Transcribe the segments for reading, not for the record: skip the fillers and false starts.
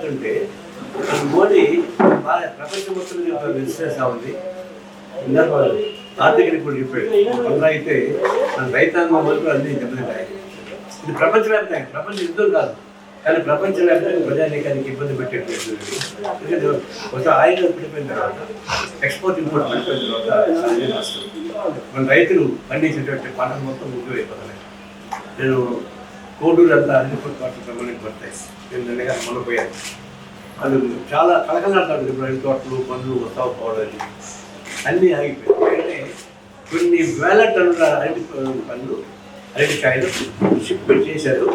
చెప్తుంటే మోడీ బాగా ప్రపంచం మొత్తం విశ్లేషణ ఉంది. ఇందాక ఆర్థిక నిపుణుడు చెప్పాడు కొంత అయితే మన రైతాంగం వరకు అన్ని దెబ్బతింటాయి. ఇది ప్రపంచవ్యాప్తంగా, ప్రపంచ యుద్ధం కాదు కానీ ప్రపంచవ్యాప్తంగా ప్రజానీకానికి ఇబ్బంది పెట్టేటువంటి. ఒకసారి ఆయిల్ పడిపోయిన తర్వాత ఎక్స్పోర్ట్ ఇంపోర్ట్ పడిపోయిన తర్వాత మన రైతులు పండించేటువంటి పంటలు మొత్తం ముగ్గురైపోతున్నాయి. నేను కోడూరు అంతా అన్ని పాటలు ప్రమాణానికి పడతాయి. నేను నిన్నగా మొదలుపోయాను. వాళ్ళు చాలా కలకలాడతాడు. ఇప్పుడు అన్ని తోటలు పండ్లు వస్తావు పోవడానికి అన్నీ ఆగిపోయాయి. అంటే కొన్ని వేల టన్నుల అరటి పండ్లు అరటికాయలు షిప్మెంట్ చేశారు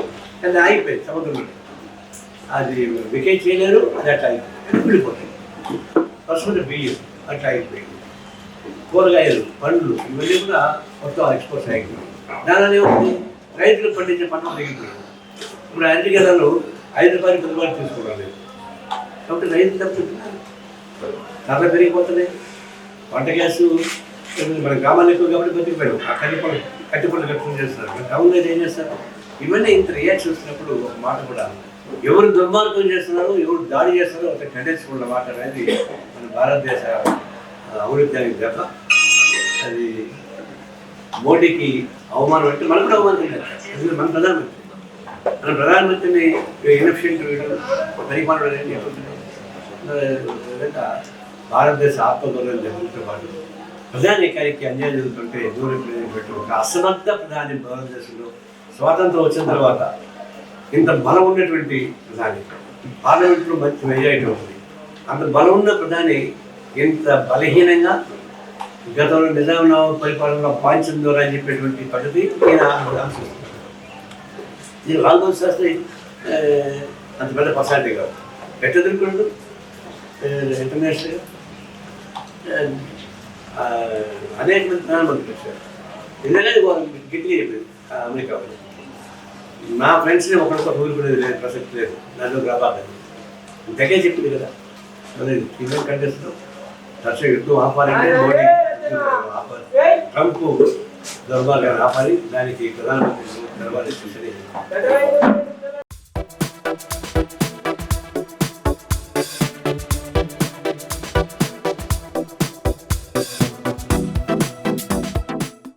కానీ ఆగిపోయింది సముద్రంలో. అది వికేట్ చేయలేరు, అది అట్లా అయిపోయింది, వెళ్ళిపోతాయి. పసుపు బియ్యం అట్లా అయిపోయింది. కూరగాయలు పండ్లు ఇవన్నీ కూడా మొత్తం ఎక్స్పోర్ట్స్ అయిపోయింది. దానిలో ఏముంది, రైతులు పండించే పంటలు తగ్గిపోయింది. ఇప్పుడు అరటికాయలు 5 రూపాయలు 10 రూపాయలు తీసుకోవాలి కాబట్టి రైతులు తప్పుతున్నారు. ధరలు పెరిగిపోతున్నాయి. వంట గ్యాసు మన గ్రామాలు ఎక్కువ కాబట్టి బతికిపోయాడు. ఆ కట్టిపళ్ళు కట్టుకుని చేస్తున్నారు. మన టౌన్లో ఏం చేస్తారు? ఇవన్నీ ఇంత రియాక్షన్ వచ్చినప్పుడు ఒక మాట కూడా ఎవరు దుర్మార్గం చేస్తున్నారో, ఎవరు దాడి చేస్తున్నారో ఒక టెండెన్సీ ఉన్న మాట అనేది మన భారతదేశ అభివృద్ధానికి దెబ్బ. అది మోడీకి అవమానం అంటే మనకు కూడా అవమానం తిన్నారు. ఎందుకంటే మన ప్రధానమంత్రిని ఇన్ఎఫిషియెంట్ పరిపాలన అనేది భారతదేశ ఆత్మగౌరవం జరుగుతూ పాటు ప్రజానీకానికి అన్యాయం జరుగుతుంటే దూరం పెట్టు ఒక అసమర్థ ప్రధాని భారతదేశంలో స్వాతంత్రం వచ్చిన తర్వాత ఇంత బలం ఉన్నటువంటి ప్రధాని, పార్లమెంట్లో మంచి మెజారిటీ ఉంటుంది. అంత బలం ఉన్న ప్రధాని ఇంత బలహీనంగా గతంలో నిజాం పరిపాలనలో పాంచం ద్వారా అని చెప్పేటువంటి పద్ధతి ఈయన అనుసరిస్తున్నారు. ఇది లాల్బహదూర్ శాస్త్రి అంత పెద్ద పర్సనాలిటీ కాదు. ఎట్లా దొరుకుతుంది ఇంటర్నేషనల్గా అనేక మంది ప్రధానమంత్రులు వచ్చారు. ఎందుకంటే గిట్లీ చెప్పింది అమెరికా నా ఫ్రెండ్స్ని ఒకరితో ఊరుకునేది లేదు, ప్రసక్తి లేదు, దాంట్లో రాబాలేదు ఇంతకే చెప్పింది కదా. మరి ఇండియన్ కంట్రీస్లో రష్యా యుద్ధం ఆపాలంటే మోడీ ఆపాలి, ట్రంప్ దర్బార్ ఆపాలి, దానికి ప్రధానమంత్రి దర్బార్